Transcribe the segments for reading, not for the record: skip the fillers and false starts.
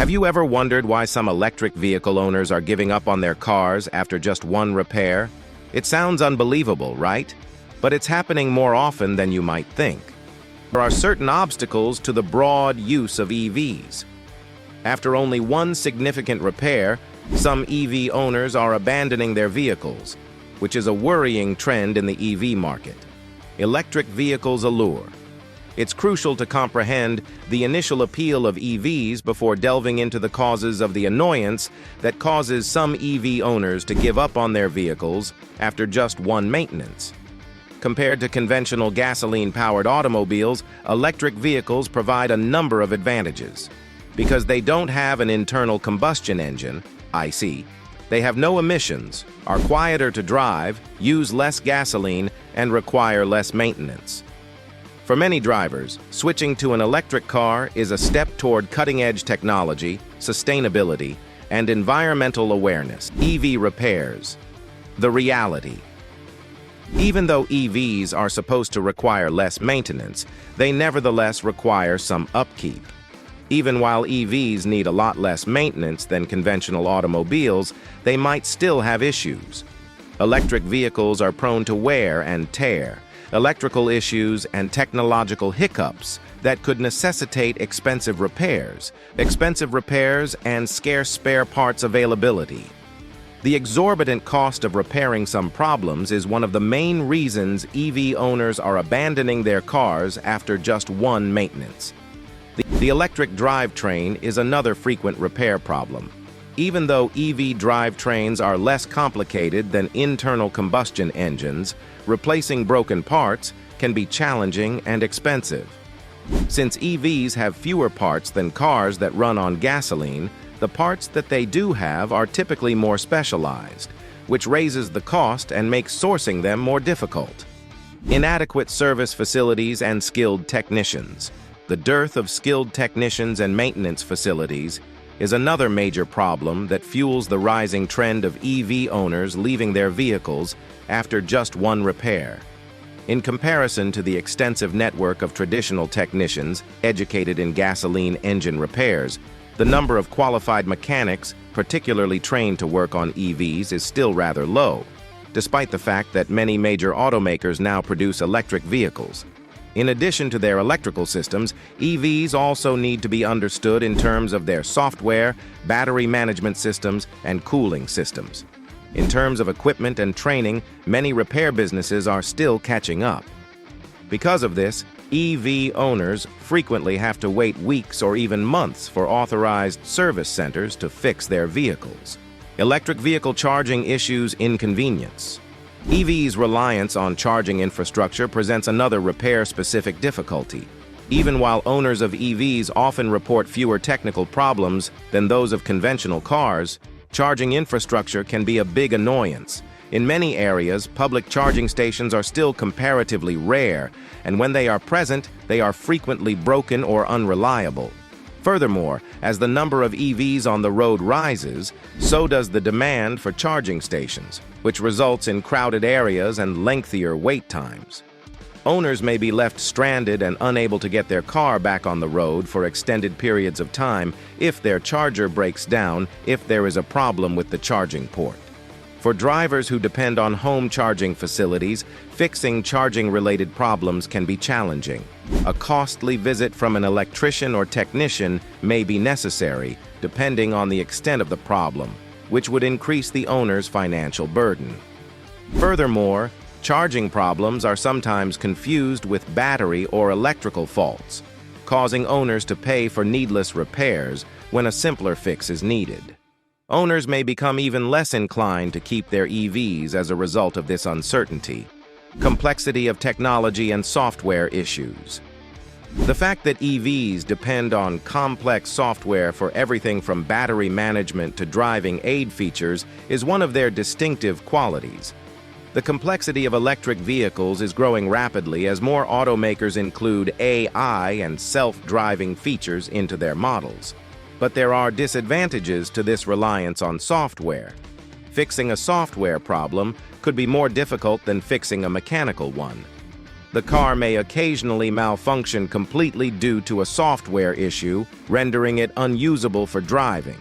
Have you ever wondered why some electric vehicle owners are giving up on their cars after just one repair? It sounds unbelievable, right? But it's happening more often than you might think. There are certain obstacles to the broad use of EVs. After only one significant repair, some EV owners are abandoning their vehicles, which is a worrying trend in the EV market. Electric vehicles allure. It's crucial to comprehend the initial appeal of EVs before delving into the causes of the annoyance that causes some EV owners to give up on their vehicles after just one maintenance. Compared to conventional gasoline-powered automobiles, electric vehicles provide a number of advantages. Because they don't have an internal combustion engine, IC, they have no emissions, are quieter to drive, use less gasoline, and require less maintenance. For many drivers, switching to an electric car is a step toward cutting-edge technology, sustainability, and environmental awareness. EV repairs. The reality. Even though EVs are supposed to require less maintenance, they nevertheless require some upkeep. Even while EVs need a lot less maintenance than conventional automobiles, they might still have issues. Electric vehicles are prone to wear and tear, electrical issues, and technological hiccups that could necessitate expensive repairs and scarce spare parts availability. The exorbitant cost of repairing some problems is one of the main reasons EV owners are abandoning their cars after just one maintenance. The electric drivetrain is another frequent repair problem. Even though EV drivetrains are less complicated than internal combustion engines, replacing broken parts can be challenging and expensive. Since EVs have fewer parts than cars that run on gasoline, the parts that they do have are typically more specialized, which raises the cost and makes sourcing them more difficult. Inadequate service facilities and skilled technicians. The dearth of skilled technicians and maintenance facilities is another major problem that fuels the rising trend of EV owners leaving their vehicles after just one repair. In comparison to the extensive network of traditional technicians educated in gasoline engine repairs, the number of qualified mechanics, particularly trained to work on EVs, is still rather low, despite the fact that many major automakers now produce electric vehicles. In addition to their electrical systems, EVs also need to be understood in terms of their software, battery management systems, and cooling systems. In terms of equipment and training, many repair businesses are still catching up. Because of this, EV owners frequently have to wait weeks or even months for authorized service centers to fix their vehicles. Electric vehicle charging issues inconvenience. EVs' reliance on charging infrastructure presents another repair-specific difficulty. Even while owners of EVs often report fewer technical problems than those of conventional cars, charging infrastructure can be a big annoyance. In many areas, public charging stations are still comparatively rare, and when they are present, they are frequently broken or unreliable. Furthermore, as the number of EVs on the road rises, so does the demand for charging stations, which results in crowded areas and lengthier wait times. Owners may be left stranded and unable to get their car back on the road for extended periods of time if their charger breaks down if there is a problem with the charging port. For drivers who depend on home charging facilities, fixing charging-related problems can be challenging. A costly visit from an electrician or technician may be necessary, depending on the extent of the problem, which would increase the owner's financial burden. Furthermore, charging problems are sometimes confused with battery or electrical faults, causing owners to pay for needless repairs when a simpler fix is needed. Owners may become even less inclined to keep their EVs as a result of this uncertainty. Complexity of technology and software issues. The fact that EVs depend on complex software for everything from battery management to driving aid features is one of their distinctive qualities. The complexity of electric vehicles is growing rapidly as more automakers include AI and self-driving features into their models. But there are disadvantages to this reliance on software. Fixing a software problem could be more difficult than fixing a mechanical one. the car may occasionally malfunction completely due to a software issue, rendering it unusable for driving.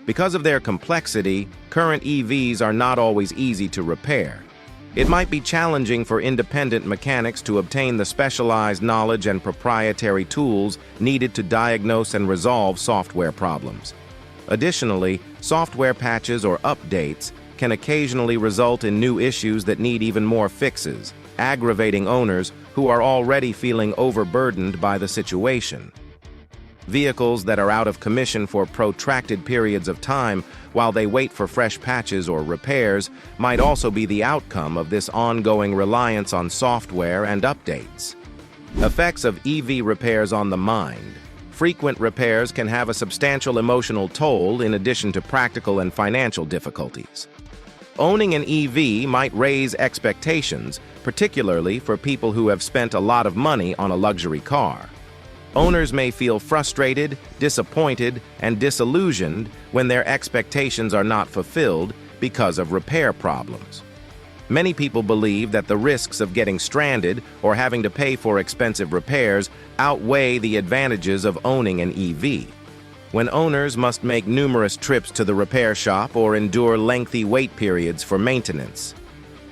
Because of their complexity, current EVs are not always easy to repair. It might be challenging for independent mechanics to obtain the specialized knowledge and proprietary tools needed to diagnose and resolve software problems. Additionally, software patches or updates can occasionally result in new issues that need even more fixes, aggravating owners who are already feeling overburdened by the situation. Vehicles that are out of commission for protracted periods of time while they wait for fresh patches or repairs might also be the outcome of this ongoing reliance on software and updates. Effects of EV repairs on the mind. Frequent repairs can have a substantial emotional toll in addition to practical and financial difficulties. Owning an EV might raise expectations, particularly for people who have spent a lot of money on a luxury car. Owners may feel frustrated, disappointed, and disillusioned when their expectations are not fulfilled because of repair problems. Many people believe that the risks of getting stranded or having to pay for expensive repairs outweigh the advantages of owning an EV. When owners must make numerous trips to the repair shop or endure lengthy wait periods for maintenance,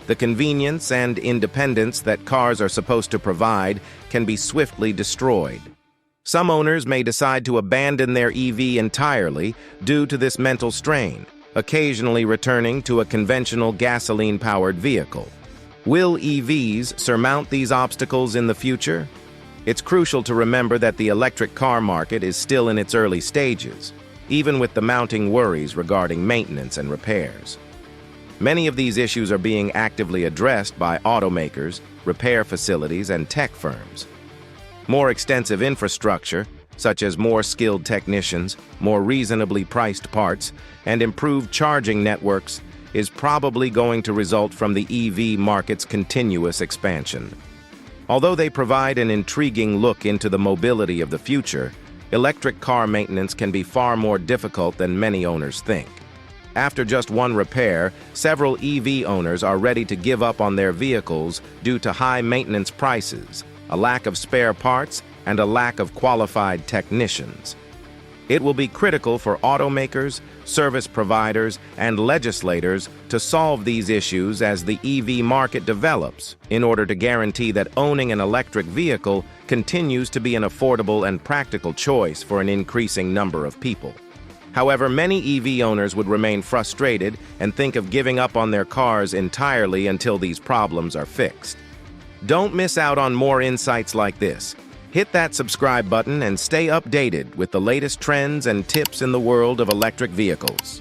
the convenience and independence that cars are supposed to provide can be swiftly destroyed. Some owners may decide to abandon their EV entirely due to this mental strain, occasionally returning to a conventional gasoline-powered vehicle. Will EVs surmount these obstacles in the future? It's crucial to remember that the electric car market is still in its early stages, even with the mounting worries regarding maintenance and repairs. Many of these issues are being actively addressed by automakers, repair facilities, and tech firms. More extensive infrastructure, such as more skilled technicians, more reasonably priced parts, and improved charging networks, is probably going to result from the EV market's continuous expansion. Although they provide an intriguing look into the mobility of the future, electric car maintenance can be far more difficult than many owners think. After just one repair, several EV owners are ready to give up on their vehicles due to high maintenance prices, a lack of spare parts, and a lack of qualified technicians. It will be critical for automakers, service providers, and legislators to solve these issues as the EV market develops in order to guarantee that owning an electric vehicle continues to be an affordable and practical choice for an increasing number of people. However, many EV owners would remain frustrated and think of giving up on their cars entirely until these problems are fixed. Don't miss out on more insights like this. Hit that subscribe button and stay updated with the latest trends and tips in the world of electric vehicles.